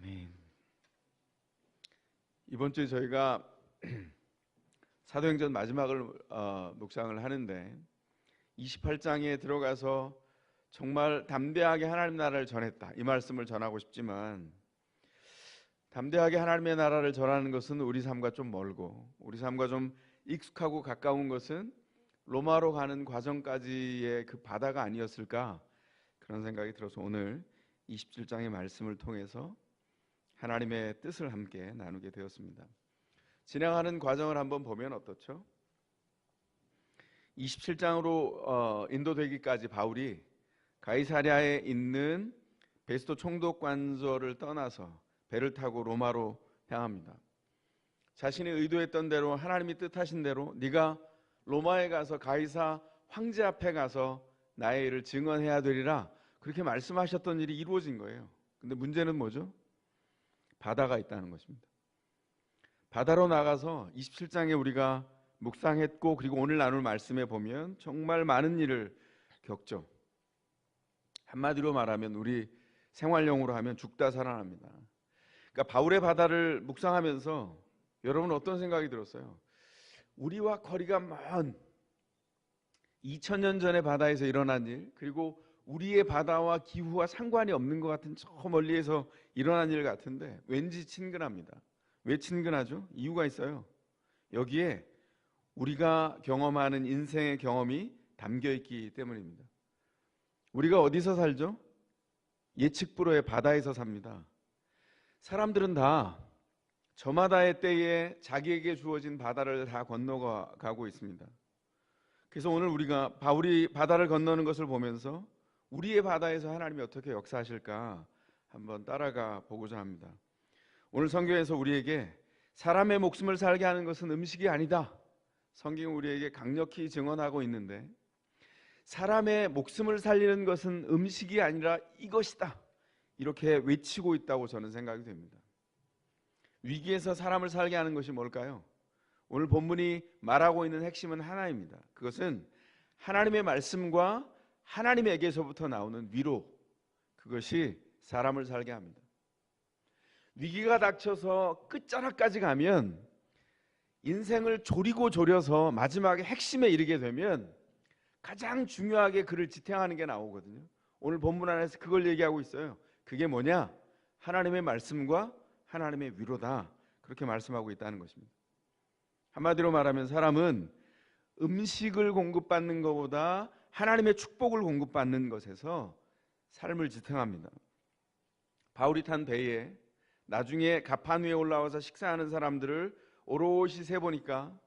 아멘. 이번 주에 저희가 사도행전 마지막을 묵상을 하는데 28장에 들어가서 정말 담대하게 하나님 나라를 전했다, 이 말씀을 전하고 싶지만, 담대하게 하나님의 나라를 전하는 것은 우리 삶과 좀 멀고 우리 삶과 좀 익숙하고 가까운 것은 로마로 가는 과정까지의 그 바다가 아니었을까, 그런 생각이 들어서 오늘 27장의 말씀을 통해서 하나님의 뜻을 함께 나누게 되었습니다. 진행하는 과정을 한번 보면 어떻죠? 27장으로 인도되기까지 바울이 가이사랴에 있는 베스도 총독관저를 떠나서 배를 타고 로마로 향합니다. 자신이 의도했던 대로, 하나님이 뜻하신 대로 네가 로마에 가서 가이사 황제 앞에 가서 나의 일을 증언해야 되리라, 그렇게 말씀하셨던 일이 이루어진 거예요. 근데 문제는 뭐죠? 바다가 있다는 것입니다. 바다로 나가서 27장에 우리가 묵상했고, 그리고 오늘 나눌 말씀에 보면 정말 많은 일을 겪죠. 한마디로 말하면 우리 생활용어로 하면 죽다 살아납니다. 그러니까 바울의 바다를 묵상하면서 여러분 어떤 생각이 들었어요? 우리와 거리가 먼 2000년 전의 바다에서 일어난 일, 그리고 우리의 바다와 기후와 상관이 없는 것 같은 저 멀리에서 일어난 일 같은데 왠지 친근합니다. 왜 친근하죠? 이유가 있어요. 여기에 우리가 경험하는 인생의 경험이 담겨 있기 때문입니다. 우리가 어디서 살죠? 예측불허의 바다에서 삽니다. 사람들은 다 저마다의 때에 자기에게 주어진 바다를 다 건너가고 있습니다. 그래서 오늘 우리가 바울이 바다를 건너는 것을 보면서 우리의 바다에서 하나님이 어떻게 역사하실까 한번 따라가 보고자 합니다. 오늘 성경에서 우리에게 사람의 목숨을 살게 하는 것은 음식이 아니다, 성경은 우리에게 강력히 증언하고 있는데, 사람의 목숨을 살리는 것은 음식이 아니라 이것이다, 이렇게 외치고 있다고 저는 생각이 됩니다. 위기에서 사람을 살게 하는 것이 뭘까요? 오늘 본문이 말하고 있는 핵심은 하나입니다. 그것은 하나님의 말씀과 하나님에게서부터 나오는 위로, 그것이 사람을 살게 합니다. 위기가 닥쳐서 끝자락까지 가면 인생을 조리고 조려서 마지막에 핵심에 이르게 되면 가장 중요하게 그를 지탱하는 게 나오거든요. 오늘 본문 안에서 그걸 얘기하고 있어요. 그게 뭐냐? 하나님의 말씀과 하나님의 위로다, 그렇게 말씀하고 있다는 것입니다. 한마디로 말하면 사람은 음식을 공급받는 것보다 하나님의 축복을 공급받는 것에서 삶을 지탱합니다. 바울이 탄 배에 나중에 가판 위에 올라와서 식사하는 사람들을 오롯이 세보니까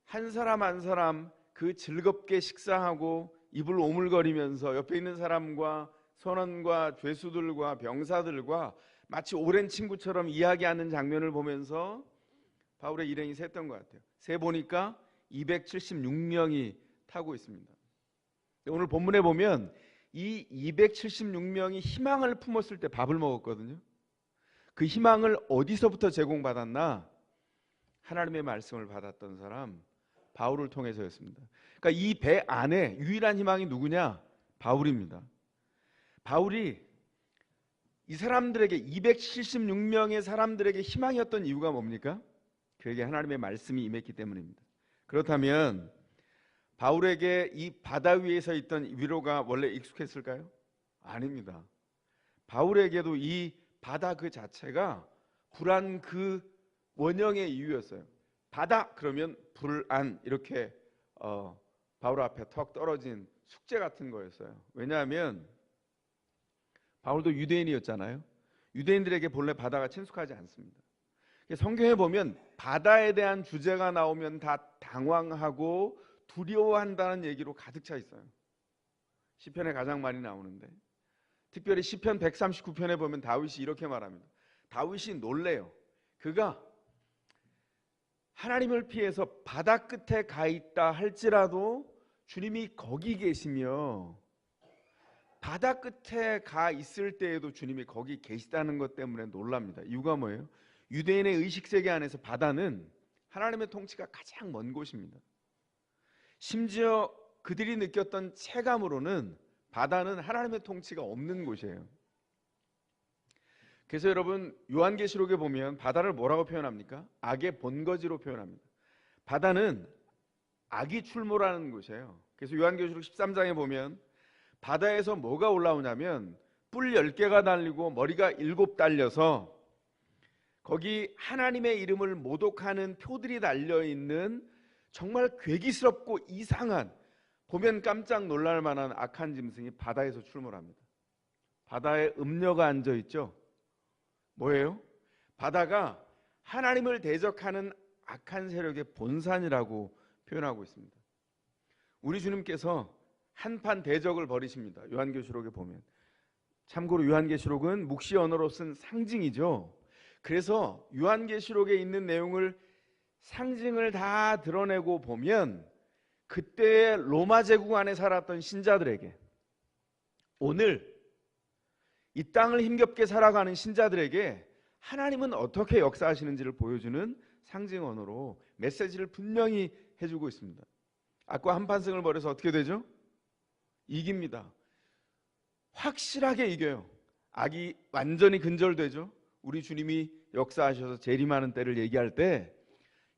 한 사람 한 사람 그 즐겁게 식사하고 입을 오물거리면서 옆에 있는 사람과 선원과 죄수들과 병사들과 마치 오랜 친구처럼 이야기하는 장면을 보면서 바울의 일행이 셌던 것 같아요. 세보니까 276명이 타고 있습니다. 오늘 본문에 보면 이 276명이 희망을 품었을 때 밥을 먹었거든요. 그 희망을 어디서부터 제공받았나? 하나님의 말씀을 받았던 사람 바울을 통해서였습니다. 그러니까 이 배 안에 유일한 희망이 누구냐? 바울입니다. 바울이 이 사람들에게, 276명의 사람들에게 희망이었던 이유가 뭡니까? 그에게 하나님의 말씀이 임했기 때문입니다. 그렇다면 바울에게 이 바다 위에서 있던 위로가 원래 익숙했을까요? 아닙니다. 바울에게도 이 바다 그 자체가 불안 그 원형의 이유였어요. 바다 그러면 불안, 이렇게 바울 앞에 턱 떨어진 숙제 같은 거였어요. 왜냐하면 바울도 유대인이었잖아요. 유대인들에게 본래 바다가 친숙하지 않습니다. 성경에 보면 바다에 대한 주제가 나오면 다 당황하고 두려워한다는 얘기로 가득 차 있어요. 시편에 가장 많이 나오는데, 특별히 시편 139편에 보면 다윗이 이렇게 말합니다. 다윗이 놀래요. 그가 하나님을 피해서 바다 끝에 가 있다 할지라도 주님이 거기 계시며, 바다 끝에 가 있을 때에도 주님이 거기 계시다는 것 때문에 놀랍니다. 이유가 뭐예요? 유대인의 의식세계 안에서 바다는 하나님의 통치가 가장 먼 곳입니다. 심지어 그들이 느꼈던 체감으로는 바다는 하나님의 통치가 없는 곳이에요. 그래서 여러분 요한계시록에 보면 바다를 뭐라고 표현합니까? 악의 본거지로 표현합니다. 바다는 악이 출몰하는 곳이에요. 그래서 요한계시록 13장에 보면 바다에서 뭐가 올라오냐면 뿔 10개가 달리고 머리가 7 달려서 거기 하나님의 이름을 모독하는 표들이 달려있는 정말 괴기스럽고 이상한, 보면 깜짝 놀랄 만한 악한 짐승이 바다에서 출몰합니다. 바다에 음녀가 앉아있죠. 뭐예요? 바다가 하나님을 대적하는 악한 세력의 본산이라고 표현하고 있습니다. 우리 주님께서 한판 대적을 벌이십니다. 요한계시록에 보면. 참고로 요한계시록은 묵시 언어로 쓴 상징이죠. 그래서 요한계시록에 있는 내용을 상징을 다 드러내고 보면 그때 로마 제국 안에 살았던 신자들에게, 오늘 이 땅을 힘겹게 살아가는 신자들에게 하나님은 어떻게 역사하시는지를 보여주는 상징 언어로 메시지를 분명히 해주고 있습니다. 악과 한판승을 벌여서 어떻게 되죠? 이깁니다. 확실하게 이겨요. 악이 완전히 근절되죠. 우리 주님이 역사하셔서 재림하는 때를 얘기할 때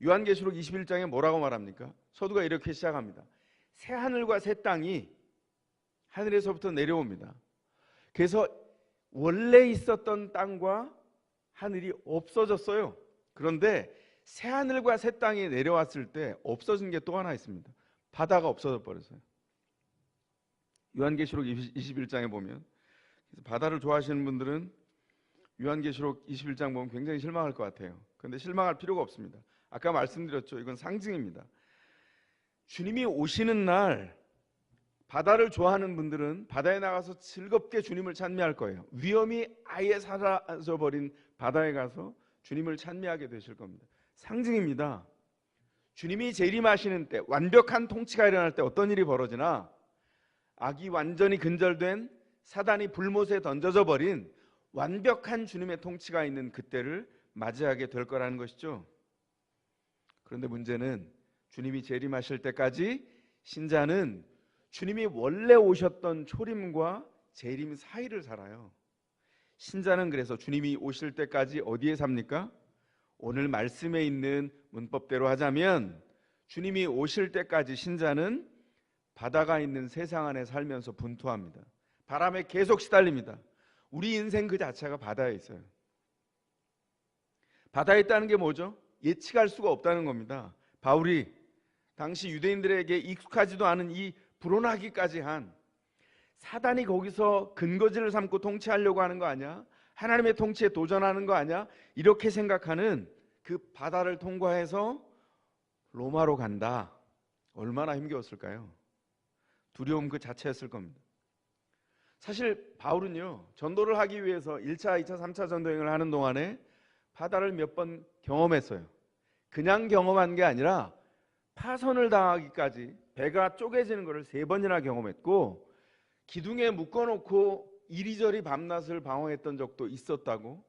요한계시록 21장에 뭐라고 말합니까? 서두가 이렇게 시작합니다. 새 하늘과 새 땅이 하늘에서부터 내려옵니다. 그래서 원래 있었던 땅과 하늘이 없어졌어요. 그런데 새 하늘과 새 땅이 내려왔을 때 없어진 게 또 하나 있습니다. 바다가 없어져 버렸어요. 요한계시록 21장에 보면, 바다를 좋아하시는 분들은 요한계시록 21장 보면 굉장히 실망할 것 같아요. 그런데 실망할 필요가 없습니다. 아까 말씀드렸죠. 이건 상징입니다. 주님이 오시는 날 바다를 좋아하는 분들은 바다에 나가서 즐겁게 주님을 찬미할 거예요. 위험이 아예 사라져버린 바다에 가서 주님을 찬미하게 되실 겁니다. 상징입니다. 주님이 재림하시는 때, 완벽한 통치가 일어날 때 어떤 일이 벌어지나, 악이 완전히 근절된, 사단이 불못에 던져져 버린 완벽한 주님의 통치가 있는 그때를 맞이하게 될 거라는 것이죠. 그런데 문제는 주님이 재림하실 때까지 신자는 주님이 원래 오셨던 초림과 재림 사이를 살아요. 신자는 그래서 주님이 오실 때까지 어디에 삽니까? 오늘 말씀에 있는 문법대로 하자면 주님이 오실 때까지 신자는 바다가 있는 세상 안에 살면서 분투합니다. 바람에 계속 시달립니다. 우리 인생 그 자체가 바다에 있어요. 바다에 있다는 게 뭐죠? 예측할 수가 없다는 겁니다. 바울이 당시 유대인들에게 익숙하지도 않은 이 불온하기까지 한, 사단이 거기서 근거지를 삼고 통치하려고 하는 거 아니야? 하나님의 통치에 도전하는 거 아니야? 이렇게 생각하는 그 바다를 통과해서 로마로 간다. 얼마나 힘겨웠을까요? 두려움 그 자체였을 겁니다. 사실 바울은요, 전도를 하기 위해서 1차, 2차, 3차 전도행을 하는 동안에 바다를 몇 번 경험했어요. 그냥 경험한 게 아니라 파선을 당하기까지 배가 쪼개지는 것을 3번이나 경험했고, 기둥에 묶어놓고 이리저리 밤낮을 방황했던 적도 있었다고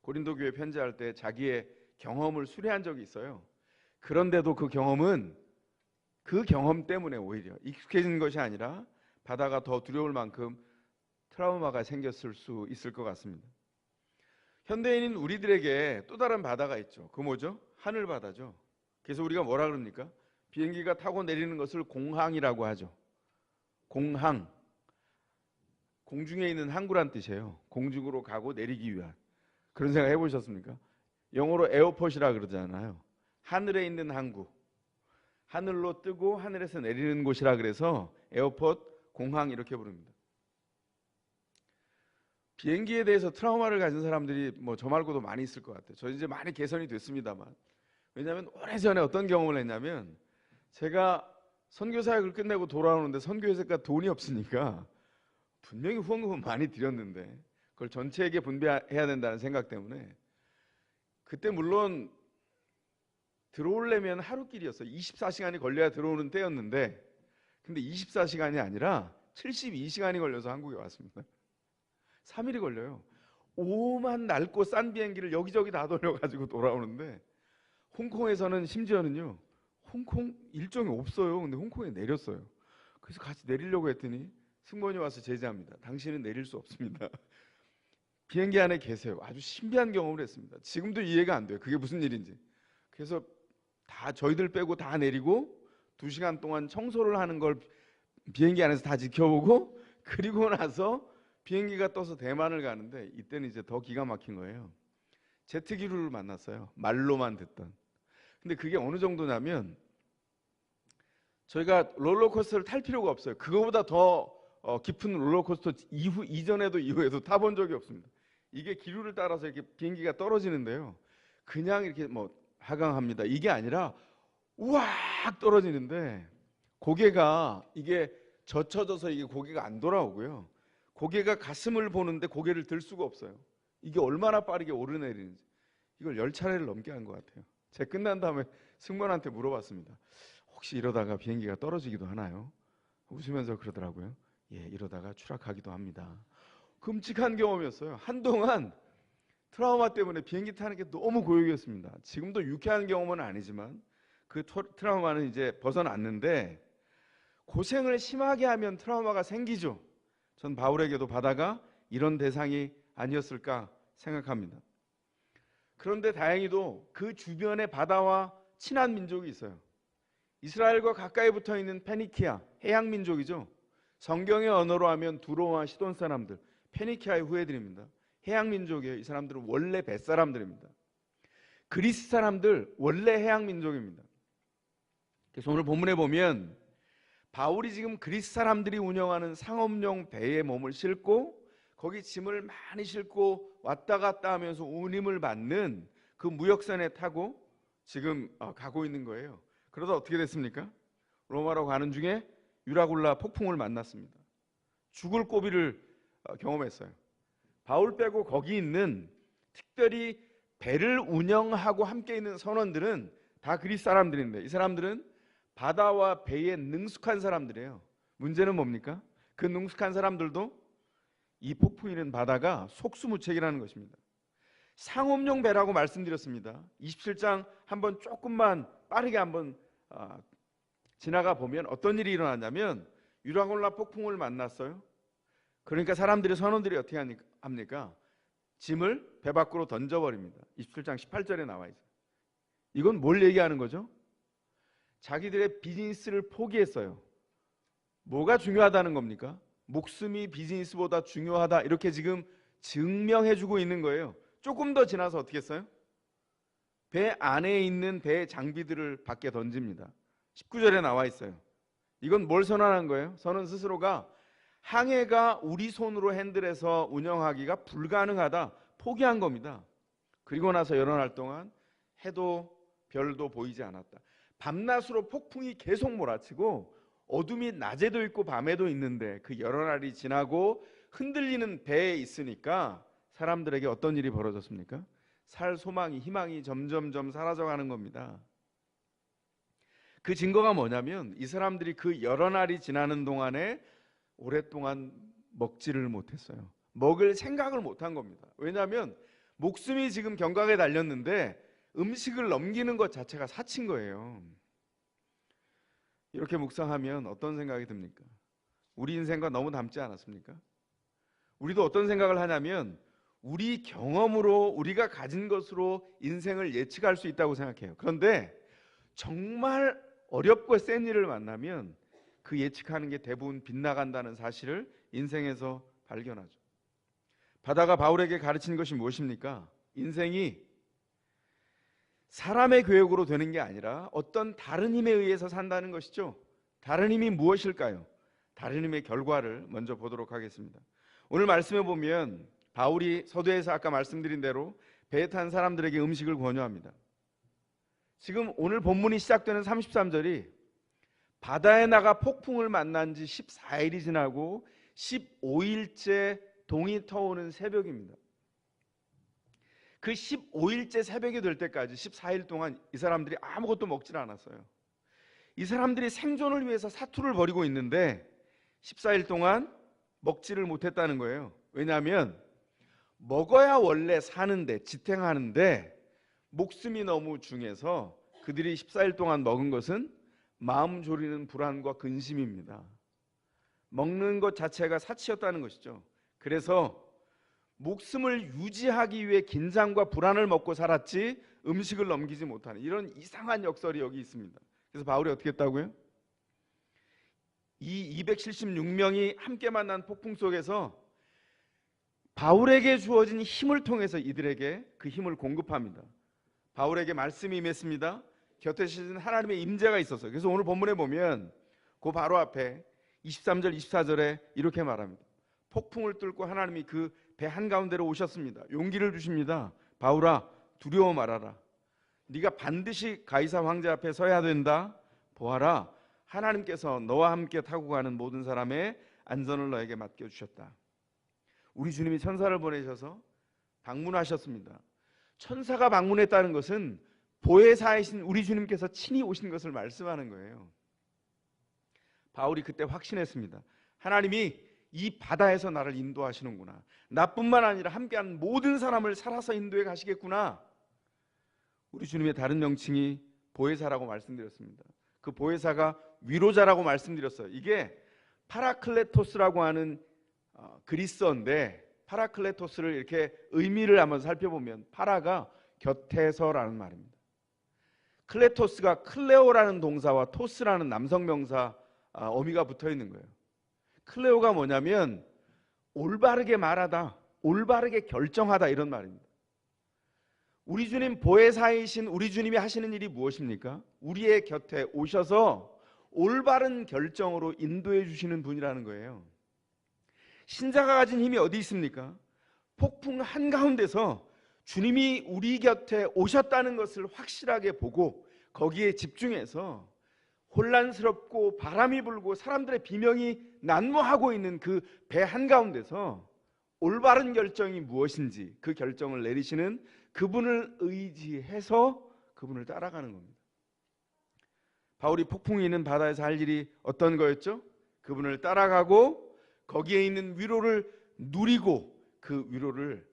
고린도 교회 편지할 때 자기의 경험을 수리한 적이 있어요. 그런데도 그 경험은 그 경험 때문에 오히려 익숙해진 것이 아니라 바다가 더 두려울 만큼 트라우마가 생겼을 수 있을 것 같습니다. 현대인인 우리들에게 또 다른 바다가 있죠. 그 뭐죠? 하늘바다죠. 그래서 우리가 뭐라 그럽니까? 비행기가 타고 내리는 것을 공항이라고 하죠. 공항, 공중에 있는 항구란 뜻이에요. 공중으로 가고 내리기 위한. 그런 생각 해보셨습니까? 영어로 에어포트라 그러잖아요. 하늘에 있는 항구, 하늘로 뜨고 하늘에서 내리는 곳이라 그래서 에어포트, 공항 이렇게 부릅니다. 비행기에 대해서 트라우마를 가진 사람들이 뭐 저 말고도 많이 있을 것 같아요. 저 이제 많이 개선이 됐습니다만, 왜냐하면 오래전에 어떤 경험을 했냐면, 제가 선교 사역을 끝내고 돌아오는데 선교회사가 돈이 없으니까 분명히 후원금은 많이 드렸는데 그걸 전체에게 분배해야 된다는 생각 때문에, 그때 물론 들어오려면 하루길이었어요. 24시간이 걸려야 들어오는 때였는데, 근데 24시간이 아니라 72시간이 걸려서 한국에 왔습니다. 3일이 걸려요. 오만 낡고 싼 비행기를 여기저기 다 돌려가지고 돌아오는데, 홍콩에서는 심지어는요, 홍콩 일정이 없어요. 근데 홍콩에 내렸어요. 그래서 같이 내리려고 했더니 승무원이 와서 제지합니다. 당신은 내릴 수 없습니다. 비행기 안에 계세요. 아주 신비한 경험을 했습니다. 지금도 이해가 안 돼요. 그게 무슨 일인지. 그래서 다 저희들 빼고 다 내리고 2시간 동안 청소를 하는 걸 비행기 안에서 다 지켜보고, 그리고 나서 비행기가 떠서 대만을 가는데, 이때는 이제 더 기가 막힌 거예요. 제트기류를 만났어요. 말로만 듣던. 근데 그게 어느 정도냐면 저희가 롤러코스터를 탈 필요가 없어요. 그거보다 더 깊은 롤러코스터 이전에도 이후에도 타본 적이 없습니다. 이게 기류를 따라서 이렇게 비행기가 떨어지는데요. 그냥 이렇게 뭐 하강합니다, 이게 아니라 우악 떨어지는데, 고개가 이게 젖혀져서 이게 고개가 안 돌아오고요. 고개가 가슴을 보는데 고개를 들 수가 없어요. 이게 얼마나 빠르게 오르내리는지. 이걸 10차례를 넘게 한 것 같아요. 제가 끝난 다음에 승무원한테 물어봤습니다. 혹시 이러다가 비행기가 떨어지기도 하나요? 웃으면서 그러더라고요. 예, 이러다가 추락하기도 합니다. 끔찍한 경험이었어요. 한동안 트라우마 때문에 비행기 타는 게 너무 고역이었습니다. 지금도 유쾌한 경험은 아니지만 그 트라우마는 이제 벗어났는데, 고생을 심하게 하면 트라우마가 생기죠. 전 바울에게도 바다가 이런 대상이 아니었을까 생각합니다. 그런데 다행히도 그 주변에 바다와 친한 민족이 있어요. 이스라엘과 가까이 붙어 있는 페니키아, 해양 민족이죠. 성경의 언어로 하면 두로와 시돈 사람들, 페니키아의 후예들입니다. 해양 민족이에요. 이 사람들은 원래 뱃사람들입니다. 그리스 사람들 원래 해양 민족입니다. 그래서 오늘 본문에 보면 바울이 지금 그리스 사람들이 운영하는 상업용 배에 몸을 싣고 거기 짐을 많이 싣고 왔다 갔다 하면서 운임을 받는 그 무역선에 타고 지금 가고 있는 거예요. 그러다 어떻게 됐습니까? 로마로 가는 중에 유라굴라 폭풍을 만났습니다. 죽을 고비를 경험했어요. 바울 빼고 거기 있는, 특별히 배를 운영하고 함께 있는 선원들은 다 그리스 사람들인데, 이 사람들은 바다와 배에 능숙한 사람들이에요. 문제는 뭡니까? 그 능숙한 사람들도 이 폭풍 이는 바다가 속수무책이라는 것입니다. 상업용 배라고 말씀드렸습니다. 27장 한번 조금만 빠르게 한번 지나가 보면 어떤 일이 일어났냐면, 유라굴라 폭풍을 만났어요. 그러니까 선원들이 어떻게 합니까? 짐을 배 밖으로 던져버립니다. 27장 18절에 나와 있어요. 이건 뭘 얘기하는 거죠? 자기들의 비즈니스를 포기했어요. 뭐가 중요하다는 겁니까? 목숨이 비즈니스보다 중요하다, 이렇게 지금 증명해주고 있는 거예요. 조금 더 지나서 어떻게 했어요? 배 안에 있는 배 장비들을 밖에 던집니다. 19절에 나와 있어요. 이건 뭘 선언한 거예요? 선원 스스로가 항해가 우리 손으로 핸들해서 운영하기가 불가능하다, 포기한 겁니다. 그리고 나서 여러 날 동안 해도 별도 보이지 않았다. 밤낮으로 폭풍이 계속 몰아치고 어둠이 낮에도 있고 밤에도 있는데, 그 여러 날이 지나고 흔들리는 배에 있으니까 사람들에게 어떤 일이 벌어졌습니까? 살 소망이, 희망이 점점점 사라져가는 겁니다. 그 증거가 뭐냐면, 이 사람들이 그 여러 날이 지나는 동안에 오랫동안 먹지를 못했어요. 먹을 생각을 못한 겁니다. 왜냐하면 목숨이 지금 경각에 달렸는데 음식을 넘기는 것 자체가 사치인 거예요. 이렇게 묵상하면 어떤 생각이 듭니까? 우리 인생과 너무 닮지 않았습니까? 우리도 어떤 생각을 하냐면, 우리 경험으로, 우리가 가진 것으로 인생을 예측할 수 있다고 생각해요. 그런데 정말 어렵고 센 일을 만나면 그 예측하는 게 대부분 빗나간다는 사실을 인생에서 발견하죠. 바다가 바울에게 가르치는 것이 무엇입니까? 인생이 사람의 계획으로 되는 게 아니라 어떤 다른 힘에 의해서 산다는 것이죠. 다른 힘이 무엇일까요? 다른 힘의 결과를 먼저 보도록 하겠습니다. 오늘 말씀해 보면 바울이 서두에서 아까 말씀드린 대로 배에 탄 사람들에게 음식을 권유합니다. 지금 오늘 본문이 시작되는 33절이 바다에 나가 폭풍을 만난 지 14일이 지나고 15일째 동이 터오는 새벽입니다. 그 15일째 새벽이 될 때까지 14일 동안 이 사람들이 아무것도 먹질 않았어요. 이 사람들이 생존을 위해서 사투를 벌이고 있는데 14일 동안 먹지를 못했다는 거예요. 왜냐하면 먹어야 원래 사는데, 지탱하는데 목숨이 너무 중해서 그들이 14일 동안 먹은 것은 마음 졸이는 불안과 근심입니다. 먹는 것 자체가 사치였다는 것이죠. 그래서 목숨을 유지하기 위해 긴장과 불안을 먹고 살았지 음식을 넘기지 못하는 이런 이상한 역설이 여기 있습니다. 그래서 바울이 어떻게 했다고요? 이 276명이 함께 만난 폭풍 속에서 바울에게 주어진 힘을 통해서 이들에게 그 힘을 공급합니다. 바울에게 말씀이 임했습니다. 곁에 계신 하나님의 임재가 있어서. 그래서 오늘 본문에 보면 그 바로 앞에 23절 24절에 이렇게 말합니다. 폭풍을 뚫고 하나님이 그 배 한가운데로 오셨습니다. 용기를 주십니다. 바울아, 두려워 말아라. 네가 반드시 가이사 황제 앞에 서야 된다. 보아라, 하나님께서 너와 함께 타고 가는 모든 사람의 안전을 너에게 맡겨주셨다. 우리 주님이 천사를 보내셔서 방문하셨습니다. 천사가 방문했다는 것은 보혜사이신 우리 주님께서 친히 오신 것을 말씀하는 거예요. 바울이 그때 확신했습니다. 하나님이 이 바다에서 나를 인도하시는구나. 나뿐만 아니라 함께하는 모든 사람을 살아서 인도해 가시겠구나. 우리 주님의 다른 명칭이 보혜사라고 말씀드렸습니다. 그 보혜사가 위로자라고 말씀드렸어요. 이게 파라클레토스라고 하는 그리스어인데, 파라클레토스를 이렇게 의미를 한번 살펴보면 파라가 곁에서라는 말입니다. 클레토스가 클레오라는 동사와 토스라는 남성 명사 어미가 붙어 있는 거예요. 클레오가 뭐냐면 올바르게 말하다, 올바르게 결정하다 이런 말입니다. 우리 주님 보혜사이신 우리 주님이 하시는 일이 무엇입니까? 우리의 곁에 오셔서 올바른 결정으로 인도해 주시는 분이라는 거예요. 신자가 가진 힘이 어디 있습니까? 폭풍 한가운데서 주님이 우리 곁에 오셨다는 것을 확실하게 보고 거기에 집중해서 혼란스럽고 바람이 불고 사람들의 비명이 난무하고 있는 그 배 한가운데서 올바른 결정이 무엇인지 그 결정을 내리시는 그분을 의지해서 그분을 따라가는 겁니다. 바울이 폭풍이 있는 바다에서 할 일이 어떤 거였죠? 그분을 따라가고 거기에 있는 위로를 누리고 그 위로를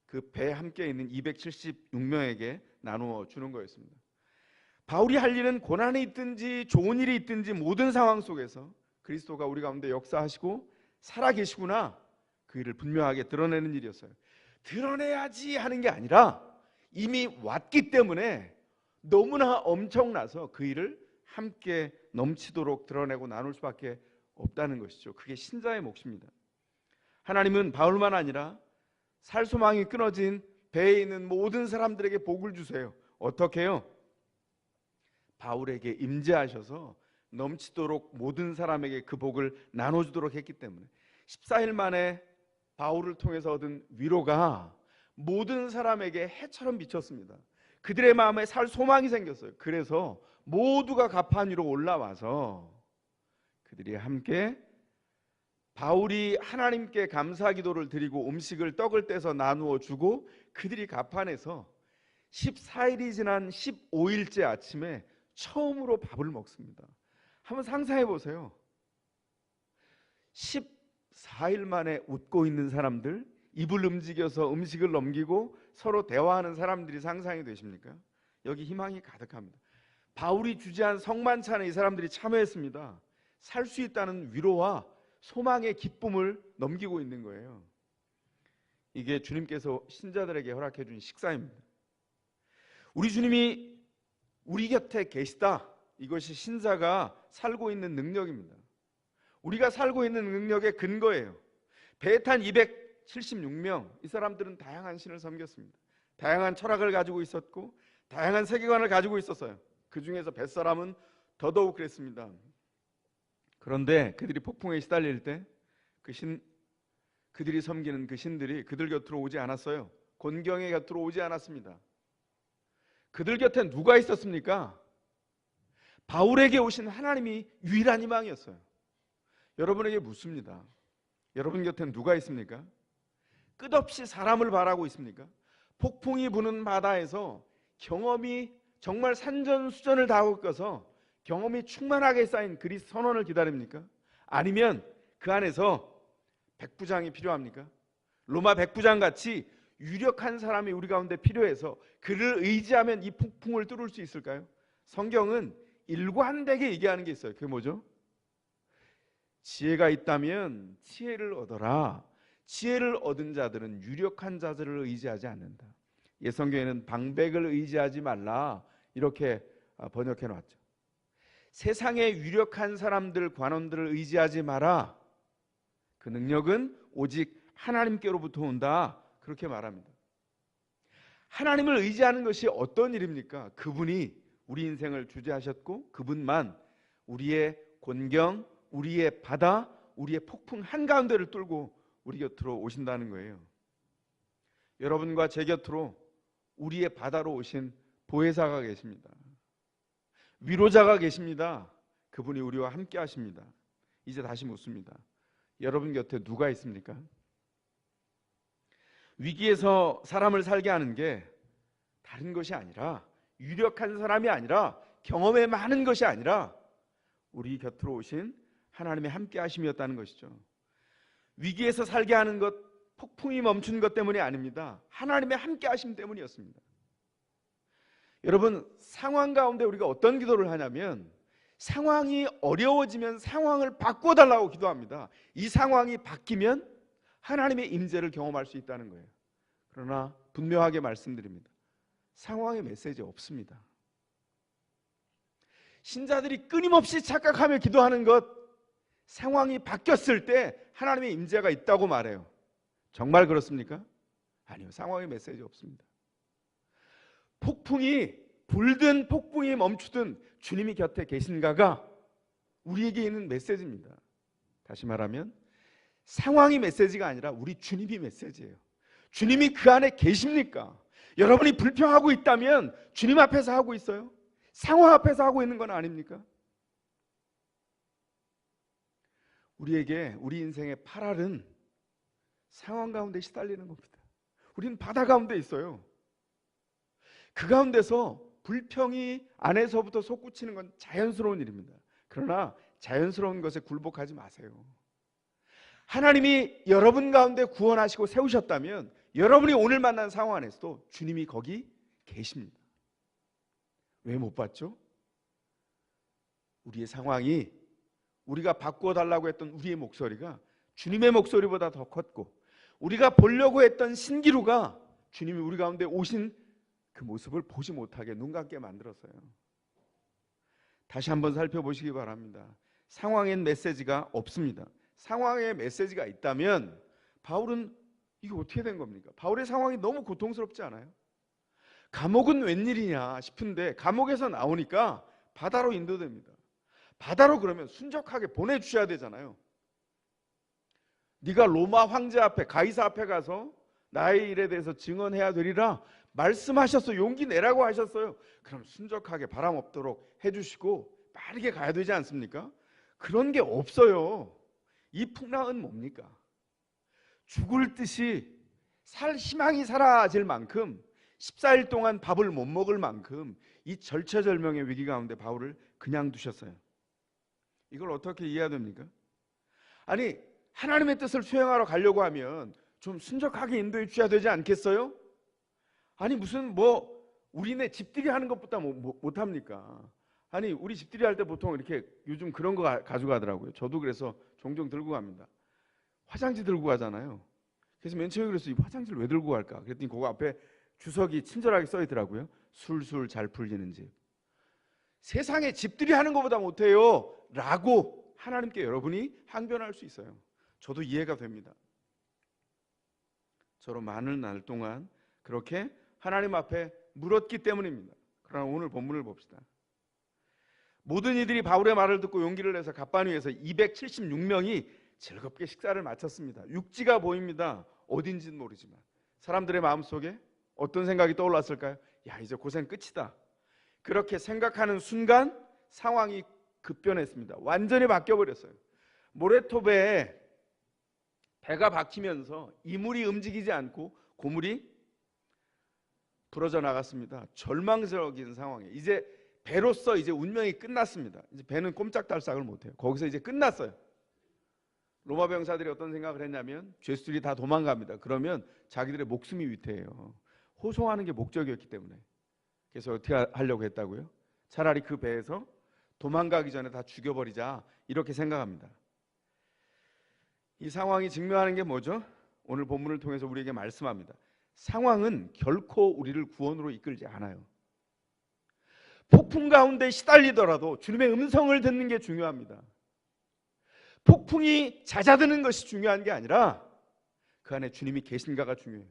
그 배에 함께 있는 276명에게 나누어 주는 거였습니다. 바울이 할 일은 고난이 있든지 좋은 일이 있든지 모든 상황 속에서 그리스도가 우리 가운데 역사하시고 살아계시구나, 그 일을 분명하게 드러내는 일이었어요. 드러내야지 하는 게 아니라 이미 왔기 때문에 너무나 엄청나서 그 일을 함께 넘치도록 드러내고 나눌 수밖에 없다는 것이죠. 그게 신자의 몫입니다. 하나님은 바울만 아니라 살 소망이 끊어진 배에 있는 모든 사람들에게 복을 주세요. 어떻게 해요? 바울에게 임재하셔서 넘치도록 모든 사람에게 그 복을 나눠주도록 했기 때문에 14일 만에 바울을 통해서 얻은 위로가 모든 사람에게 해처럼 비쳤습니다. 그들의 마음에 살 소망이 생겼어요. 그래서 모두가 가판 위로 올라와서 그들이 함께 바울이 하나님께 감사 기도를 드리고 음식을 떡을 떼서 나누어 주고 그들이 가판에서 14일이 지난 15일째 아침에 처음으로 밥을 먹습니다. 한번 상상해 보세요. 14일 만에 웃고 있는 사람들, 입을 움직여서 음식을 넘기고 서로 대화하는 사람들이 상상이 되십니까? 여기 희망이 가득합니다. 바울이 주재한 성만찬에 이 사람들이 참여했습니다. 살 수 있다는 위로와 소망의 기쁨을 넘기고 있는 거예요. 이게 주님께서 신자들에게 허락해 준 식사입니다. 우리 주님이 우리 곁에 계시다. 이것이 신자가 살고 있는 능력입니다. 우리가 살고 있는 능력의 근거예요. 배에 탄 276명, 이 사람들은 다양한 신을 섬겼습니다. 다양한 철학을 가지고 있었고 다양한 세계관을 가지고 있었어요. 그 중에서 뱃사람은 더더욱 그랬습니다. 그런데 그들이 폭풍에 시달릴 때 그들이 섬기는 그 신들이 그들 곁으로 오지 않았어요. 곤경의 곁으로 오지 않았습니다. 그들 곁에 누가 있었습니까? 바울에게 오신 하나님이 유일한 희망이었어요. 여러분에게 묻습니다. 여러분 곁엔 누가 있습니까? 끝없이 사람을 바라고 있습니까? 폭풍이 부는 바다에서 경험이 정말 산전수전을 다 겪어서 경험이 충만하게 쌓인 그리스도 선원을 기다립니까? 아니면 그 안에서 백부장이 필요합니까? 로마 백부장 같이 유력한 사람이 우리 가운데 필요해서 그를 의지하면 이 폭풍을 뚫을 수 있을까요? 성경은 일관되게 얘기하는 게 있어요. 그게 뭐죠? 지혜가 있다면 지혜를 얻어라. 지혜를 얻은 자들은 유력한 자들을 의지하지 않는다. 예성경에는 방백을 의지하지 말라 이렇게 번역해 놨죠. 세상에 유력한 사람들, 관원들을 의지하지 마라. 그 능력은 오직 하나님께로부터 온다. 그렇게 말합니다. 하나님을 의지하는 것이 어떤 일입니까? 그분이 우리 인생을 주재하셨고 그분만 우리의 곤경, 우리의 바다, 우리의 폭풍 한가운데를 뚫고 우리 곁으로 오신다는 거예요. 여러분과 제 곁으로 우리의 바다로 오신 보혜사가 계십니다. 위로자가 계십니다. 그분이 우리와 함께 하십니다. 이제 다시 묻습니다. 여러분 곁에 누가 있습니까? 위기에서 사람을 살게 하는 게 다른 것이 아니라, 유력한 사람이 아니라, 경험에 많은 것이 아니라 우리 곁으로 오신 하나님의 함께 하심이었다는 것이죠. 위기에서 살게 하는 것, 폭풍이 멈춘 것 때문이 아닙니다. 하나님의 함께 하심 때문이었습니다. 여러분, 상황 가운데 우리가 어떤 기도를 하냐면 상황이 어려워지면 상황을 바꿔달라고 기도합니다. 이 상황이 바뀌면 하나님의 임재를 경험할 수 있다는 거예요. 그러나 분명하게 말씀드립니다. 상황의 메시지 없습니다. 신자들이 끊임없이 착각하며 기도하는 것, 상황이 바뀌었을 때 하나님의 임재가 있다고 말해요. 정말 그렇습니까? 아니요, 상황의 메시지 없습니다. 폭풍이 불든 폭풍이 멈추든 주님이 곁에 계신가가 우리에게 있는 메시지입니다. 다시 말하면 상황이 메시지가 아니라 우리 주님이 메시지예요. 주님이 그 안에 계십니까? 여러분이 불평하고 있다면 주님 앞에서 하고 있어요? 상황 앞에서 하고 있는 건 아닙니까? 우리에게 우리 인생의 8알은 상황 가운데 시달리는 겁니다. 우리는 바다 가운데 있어요. 그 가운데서 불평이 안에서부터 솟구치는 건 자연스러운 일입니다. 그러나 자연스러운 것에 굴복하지 마세요. 하나님이 여러분 가운데 구원하시고 세우셨다면 여러분이 오늘 만난 상황 안에서도 주님이 거기 계십니다. 왜 못 봤죠? 우리의 상황이, 우리가 바꿔달라고 했던 우리의 목소리가 주님의 목소리보다 더 컸고, 우리가 보려고 했던 신기루가 주님이 우리 가운데 오신 그 모습을 보지 못하게 눈 감게 만들었어요. 다시 한번 살펴보시기 바랍니다. 상황엔 메시지가 없습니다. 상황에 메시지가 있다면 바울은 이게 어떻게 된 겁니까? 바울의 상황이 너무 고통스럽지 않아요? 감옥은 웬일이냐 싶은데 감옥에서 나오니까 바다로 인도됩니다. 바다로 그러면 순적하게 보내주셔야 되잖아요. 네가 로마 황제 앞에, 가이사 앞에 가서 나의 일에 대해서 증언해야 되리라 말씀하셨어. 용기 내라고 하셨어요. 그럼 순적하게 바람 없도록 해주시고 빠르게 가야 되지 않습니까? 그런 게 없어요. 이 풍랑은 뭡니까? 죽을 듯이 살 희망이 사라질 만큼 14일 동안 밥을 못 먹을 만큼 이 절체절명의 위기 가운데 바울을 그냥 두셨어요. 이걸 어떻게 이해해야 됩니까? 아니, 하나님의 뜻을 수행하러 가려고 하면 좀 순적하게 인도해 주셔야 되지 않겠어요? 아니 무슨 우리네 집들이 하는 것보다 못합니까? 아니 우리 집들이 할 때 보통 이렇게 요즘 그런 거 가져가더라고요. 저도 그래서 종종 들고 갑니다. 화장지 들고 가잖아요. 그래서 맨 처음에 그랬어요. 이 화장지를 왜 들고 갈까? 그랬더니 그거 앞에 주석이 친절하게 써 있더라고요. 술술 잘 풀리는 집. 세상에 집들이 하는 것보다 못해요 라고 하나님께 여러분이 항변할 수 있어요. 저도 이해가 됩니다. 저로 많은 날 동안 그렇게 하나님 앞에 물었기 때문입니다. 그러나 오늘 본문을 봅시다. 모든 이들이 바울의 말을 듣고 용기를 내서 갑바니에서 276명이 즐겁게 식사를 마쳤습니다. 육지가 보입니다. 어딘지는 모르지만 사람들의 마음속에 어떤 생각이 떠올랐을까요? 야, 이제 고생 끝이다. 그렇게 생각하는 순간 상황이 급변했습니다. 완전히 바뀌어버렸어요. 모래톱에 배가 박히면서 이물이 움직이지 않고 고물이 부러져 나갔습니다. 절망적인 상황에 이제 배로서 이제 운명이 끝났습니다. 이제 배는 꼼짝달싹을 못해요. 거기서 이제 끝났어요. 로마 병사들이 어떤 생각을 했냐면 죄수들이 다 도망갑니다. 그러면 자기들의 목숨이 위태해요. 호송하는 게 목적이었기 때문에. 그래서 어떻게 하려고 했다고요? 차라리 그 배에서 도망가기 전에 다 죽여버리자 이렇게 생각합니다. 이 상황이 증명하는 게 뭐죠? 오늘 본문을 통해서 우리에게 말씀합니다. 상황은 결코 우리를 구원으로 이끌지 않아요. 폭풍 가운데 시달리더라도 주님의 음성을 듣는 게 중요합니다. 폭풍이 잦아드는 것이 중요한 게 아니라 그 안에 주님이 계신가가 중요해요.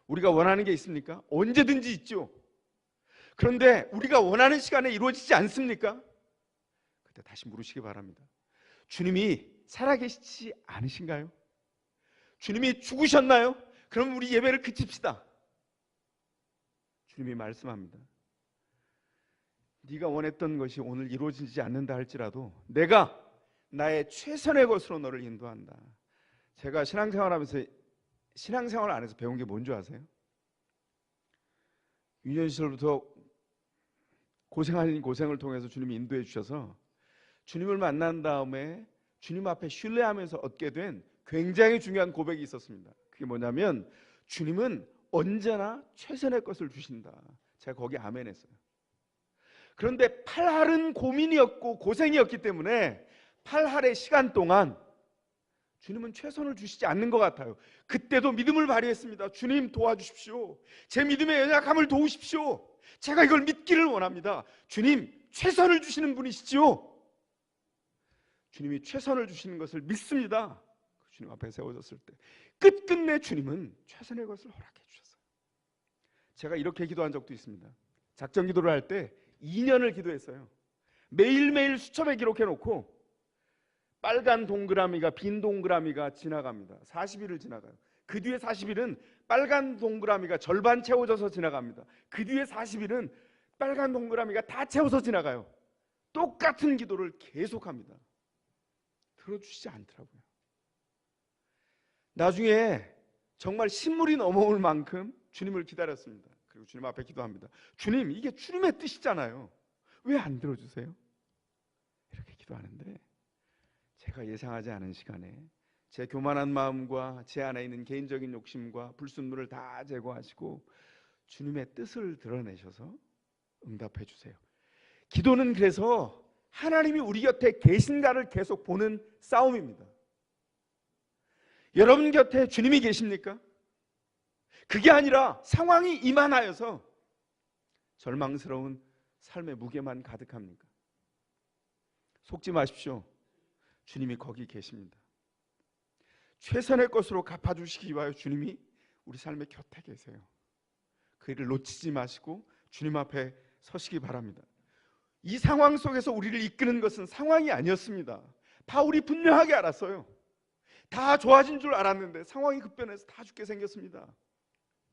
우리가 원하는 게 있습니까? 언제든지 있죠. 그런데 우리가 원하는 시간에 이루어지지 않습니까? 그때 다시 물으시기 바랍니다. 주님이 살아계시지 않으신가요? 주님이 죽으셨나요? 그럼 우리 예배를 그칩시다. 주님이 말씀합니다. 네가 원했던 것이 오늘 이루어지지 않는다 할지라도 내가 나의 최선의 것으로 너를 인도한다. 제가 신앙생활 안에서 배운 게 뭔지 아세요? 유년 시절부터 고생을 통해서 주님이 인도해 주셔서 주님을 만난 다음에 주님 앞에 신뢰하면서 얻게 된 굉장히 중요한 고백이 있었습니다. 그게 뭐냐면 주님은 언제나 최선의 것을 주신다. 제가 거기 아멘 했어요. 그런데 8할은 고민이었고 고생이었기 때문에 8할의 시간 동안 주님은 최선을 주시지 않는 것 같아요. 그때도 믿음을 발휘했습니다. 주님 도와주십시오. 제 믿음의 연약함을 도우십시오. 제가 이걸 믿기를 원합니다. 주님 최선을 주시는 분이시죠. 주님이 최선을 주시는 것을 믿습니다. 주님 앞에 세워졌을 때 끝끝내 주님은 최선의 것을 허락해 주셨어요. 제가 이렇게 기도한 적도 있습니다. 작전 기도를 할 때 2년을 기도했어요. 매일매일 수첩에 기록해 놓고 빨간 동그라미가 빈 동그라미가 지나갑니다. 40일을 지나가요. 그 뒤에 40일은 빨간 동그라미가 절반 채워져서 지나갑니다. 그 뒤에 40일은 빨간 동그라미가 다 채워서 지나가요. 똑같은 기도를 계속합니다. 들어주시지 않더라고요. 나중에 정말 신물이 넘어올 만큼 주님을 기다렸습니다. 그리고 주님 앞에 기도합니다. 주님, 이게 주님의 뜻이잖아요. 왜 안 들어주세요? 이렇게 기도하는데 제가 예상하지 않은 시간에 제 교만한 마음과 제 안에 있는 개인적인 욕심과 불순물을 다 제거하시고 주님의 뜻을 드러내셔서 응답해 주세요. 기도는 그래서 하나님이 우리 곁에 계신가를 계속 보는 싸움입니다. 여러분 곁에 주님이 계십니까? 그게 아니라 상황이 이만하여서 절망스러운 삶의 무게만 가득합니까? 속지 마십시오. 주님이 거기 계십니다. 최선의 것으로 갚아주시기 위하여 주님이 우리 삶의 곁에 계세요. 그 일을 놓치지 마시고 주님 앞에 서시기 바랍니다. 이 상황 속에서 우리를 이끄는 것은 상황이 아니었습니다. 바울이 분명하게 알았어요. 다 좋아진 줄 알았는데 상황이 급변해서 다 죽게 생겼습니다.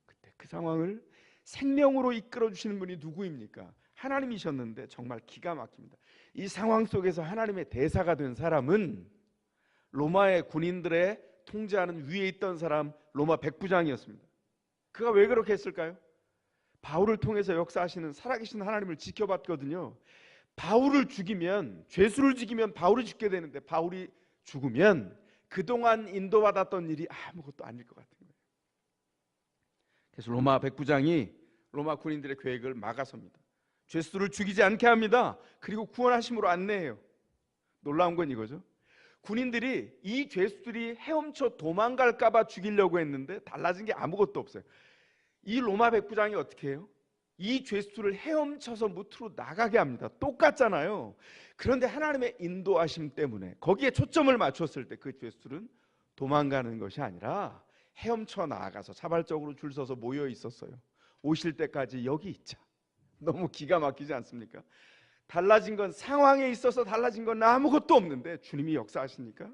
그때 그 상황을 생명으로 이끌어 주시는 분이 누구입니까? 하나님이셨는데 정말 기가 막힙니다. 이 상황 속에서 하나님의 대사가 된 사람은 로마의 군인들의 통제하는 위에 있던 사람 로마 백부장이었습니다. 그가 왜 그렇게 했을까요? 바울을 통해서 역사하시는 살아계신 하나님을 지켜봤거든요. 바울을 죽이면, 죄수를 죽이면 바울이 죽게 되는데 바울이 죽으면 그동안 인도받았던 일이 아무것도 아닐 것 같은 거예요. 그래서 로마 백부장이 로마 군인들의 계획을 막아섭니다. 죄수를 죽이지 않게 합니다. 그리고 구원하심으로 안내해요. 놀라운 건 이거죠. 군인들이 이 죄수들이 헤엄쳐 도망갈까 봐 죽이려고 했는데 달라진 게 아무것도 없어요. 이 로마 백부장이 어떻게 해요? 이 죄수를 헤엄쳐서 무트로 나가게 합니다. 똑같잖아요. 그런데 하나님의 인도하심 때문에 거기에 초점을 맞췄을 때 그 죄수들은 도망가는 것이 아니라 헤엄쳐 나아가서 자발적으로 줄 서서 모여 있었어요. 오실 때까지 여기 있자. 너무 기가 막히지 않습니까? 달라진 건 상황에 있어서 달라진 건 아무것도 없는데 주님이 역사하시니까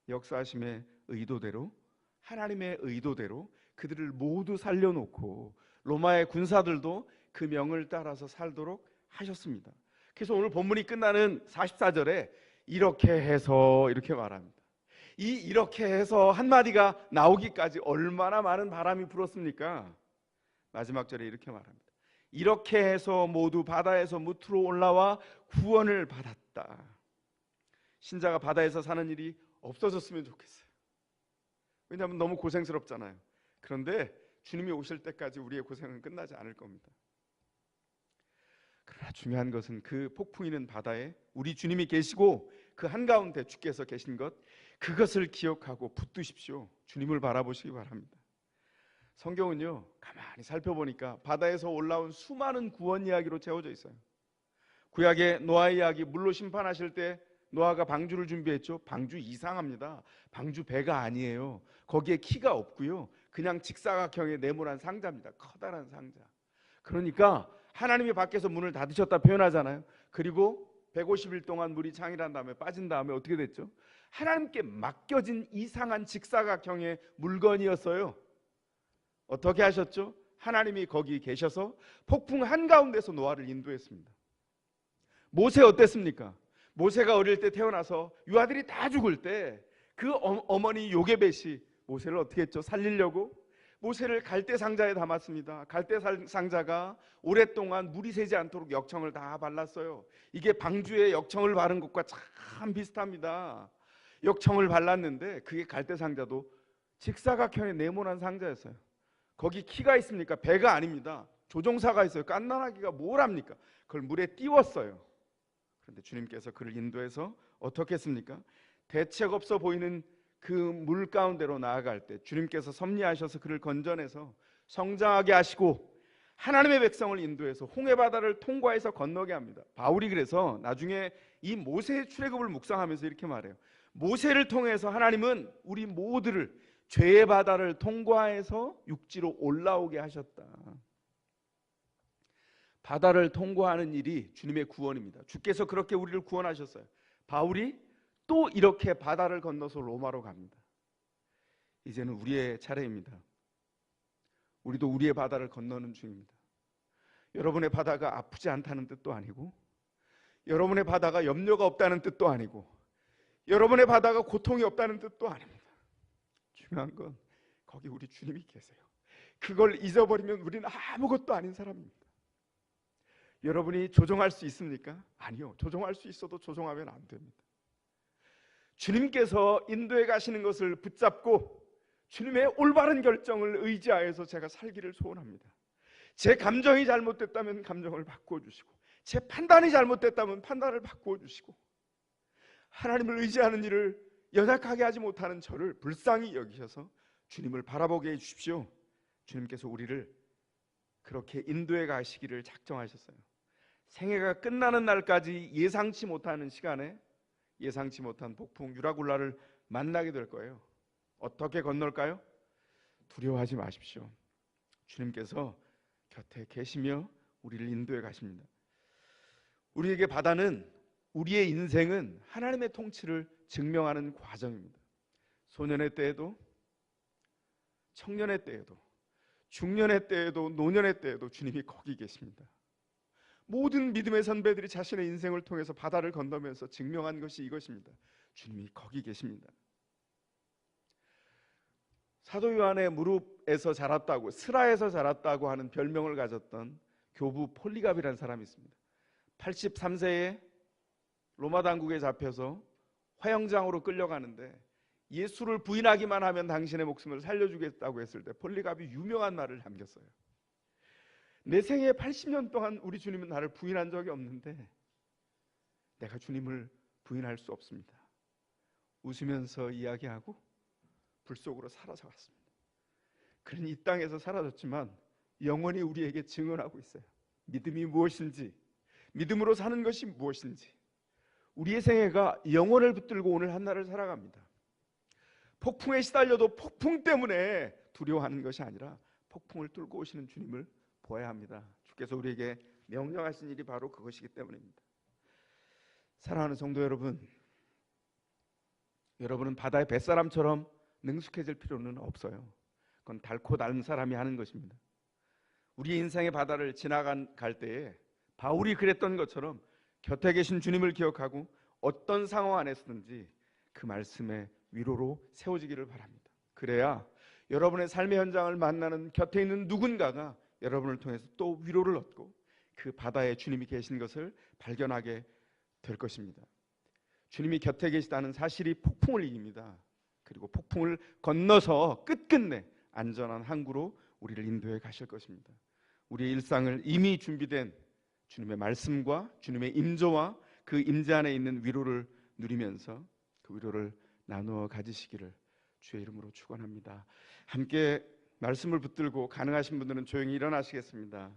역사하심의 의도대로, 하나님의 의도대로 그들을 모두 살려놓고 로마의 군사들도 그 명을 따라서 살도록 하셨습니다. 그래서 오늘 본문이 끝나는 44절에 이렇게 해서 이렇게 말합니다. 이렇게 해서 한마디가 나오기까지 얼마나 많은 바람이 불었습니까? 마지막 절에 이렇게 말합니다. 이렇게 해서 모두 바다에서 무트로 올라와 구원을 받았다. 신자가 바다에서 사는 일이 없어졌으면 좋겠어요. 왜냐하면 너무 고생스럽잖아요. 그런데 주님이 오실 때까지 우리의 고생은 끝나지 않을 겁니다. 그러나 중요한 것은 그 폭풍이는 바다에 우리 주님이 계시고 그 한가운데 주께서 계신 것, 그것을 기억하고 붙드십시오. 주님을 바라보시기 바랍니다. 성경은요, 가만히 살펴보니까 바다에서 올라온 수많은 구원 이야기로 채워져 있어요. 구약의 노아 이야기, 물로 심판하실 때 노아가 방주를 준비했죠. 방주 이상합니다. 방주 배가 아니에요. 거기에 키가 없고요, 그냥 직사각형의 네모난 상자입니다. 커다란 상자. 그러니까 하나님이 밖에서 문을 닫으셨다 표현하잖아요. 그리고 150일 동안 물이 창이란 다음에 빠진 다음에 어떻게 됐죠? 하나님께 맡겨진 이상한 직사각형의 물건이었어요. 어떻게 하셨죠? 하나님이 거기 계셔서 폭풍 한가운데서 노아를 인도했습니다. 모세 어땠습니까? 모세가 어릴 때 태어나서 유아들이 다 죽을 때 그 어머니 요게벳이 모세를 어떻게 했죠? 살리려고 모세를 갈대 상자에 담았습니다. 갈대 상자가 오랫동안 물이 새지 않도록 역청을 다 발랐어요. 이게 방주에 역청을 바른 것과 참 비슷합니다. 역청을 발랐는데 그게 갈대 상자도 직사각형의 네모난 상자였어요. 거기 키가 있습니까? 배가 아닙니다. 조종사가 있어요. 깐난아기가 뭘 합니까? 그걸 물에 띄웠어요. 그런데 주님께서 그를 인도해서 어떻게 했습니까? 대책 없어 보이는 그 물 가운데로 나아갈 때 주님께서 섭리하셔서 그를 건져내서 성장하게 하시고 하나님의 백성을 인도해서 홍해 바다를 통과해서 건너게 합니다. 바울이 그래서 나중에 이 모세의 출애굽을 묵상하면서 이렇게 말해요. 모세를 통해서 하나님은 우리 모두를 죄의 바다를 통과해서 육지로 올라오게 하셨다. 바다를 통과하는 일이 주님의 구원입니다. 주께서 그렇게 우리를 구원하셨어요. 바울이 또 이렇게 바다를 건너서 로마로 갑니다. 이제는 우리의 차례입니다. 우리도 우리의 바다를 건너는 중입니다. 여러분의 바다가 아프지 않다는 뜻도 아니고, 여러분의 바다가 염려가 없다는 뜻도 아니고, 여러분의 바다가 고통이 없다는 뜻도 아닙니다. 중요한 건 거기 우리 주님이 계세요. 그걸 잊어버리면 우리는 아무것도 아닌 사람입니다. 여러분이 조종할 수 있습니까? 아니요. 조종할 수 있어도 조종하면 안 됩니다. 주님께서 인도에 가시는 것을 붙잡고 주님의 올바른 결정을 의지하여서 제가 살기를 소원합니다. 제 감정이 잘못됐다면 감정을 바꾸어 주시고, 제 판단이 잘못됐다면 판단을 바꾸어 주시고, 하나님을 의지하는 일을 연약하게 하지 못하는 저를 불쌍히 여기셔서 주님을 바라보게 해주십시오. 주님께서 우리를 그렇게 인도에 가시기를 작정하셨어요. 생애가 끝나는 날까지 예상치 못하는 시간에 예상치 못한 폭풍 유라굴라를 만나게 될 거예요. 어떻게 건널까요? 두려워하지 마십시오. 주님께서 곁에 계시며 우리를 인도해 가십니다. 우리에게 바다는, 우리의 인생은 하나님의 통치를 증명하는 과정입니다. 소년의 때에도, 청년의 때에도, 중년의 때에도, 노년의 때에도 주님이 거기 계십니다. 모든 믿음의 선배들이 자신의 인생을 통해서 바다를 건너면서 증명한 것이 이것입니다. 주님이 거기 계십니다. 사도 요한의 무릎에서 자랐다고, 스라에서 자랐다고 하는 별명을 가졌던 교부 폴리갑이라는 사람이 있습니다. 83세에 로마 당국에 잡혀서 화형장으로 끌려가는데 예수를 부인하기만 하면 당신의 목숨을 살려주겠다고 했을 때 폴리갑이 유명한 말을 남겼어요. 내 생애 80년 동안 우리 주님은 나를 부인한 적이 없는데 내가 주님을 부인할 수 없습니다. 웃으면서 이야기하고 불 속으로 사라져갔습니다. 그는 이 땅에서 사라졌지만 영원히 우리에게 증언하고 있어요. 믿음이 무엇인지, 믿음으로 사는 것이 무엇인지. 우리의 생애가 영혼을 붙들고 오늘 한날을 살아갑니다. 폭풍에 시달려도 폭풍 때문에 두려워하는 것이 아니라 폭풍을 뚫고 오시는 주님을 보아야 합니다. 주께서 우리에게 명령하신 일이 바로 그것이기 때문입니다. 사랑하는 성도 여러분, 여러분은 바다의 뱃사람처럼 능숙해질 필요는 없어요. 그건 닳고 닳은 사람이 하는 것입니다. 우리 인생의 바다를 지나갈 때에 바울이 그랬던 것처럼 곁에 계신 주님을 기억하고 어떤 상황 안에서든지 그 말씀의 위로로 세워지기를 바랍니다. 그래야 여러분의 삶의 현장을 만나는 곁에 있는 누군가가 여러분을 통해서 또 위로를 얻고 그 바다에 주님이 계신 것을 발견하게 될 것입니다. 주님이 곁에 계시다는 사실이 폭풍을 이깁니다. 그리고 폭풍을 건너서 끝끝내 안전한 항구로 우리를 인도해 가실 것입니다. 우리의 일상을 이미 준비된 주님의 말씀과 주님의 임조와 그 임재 안에 있는 위로를 누리면서 그 위로를 나누어 가지시기를 주의 이름으로 축원합니다. 함께 말씀을 붙들고 가능하신 분들은 조용히 일어나시겠습니다.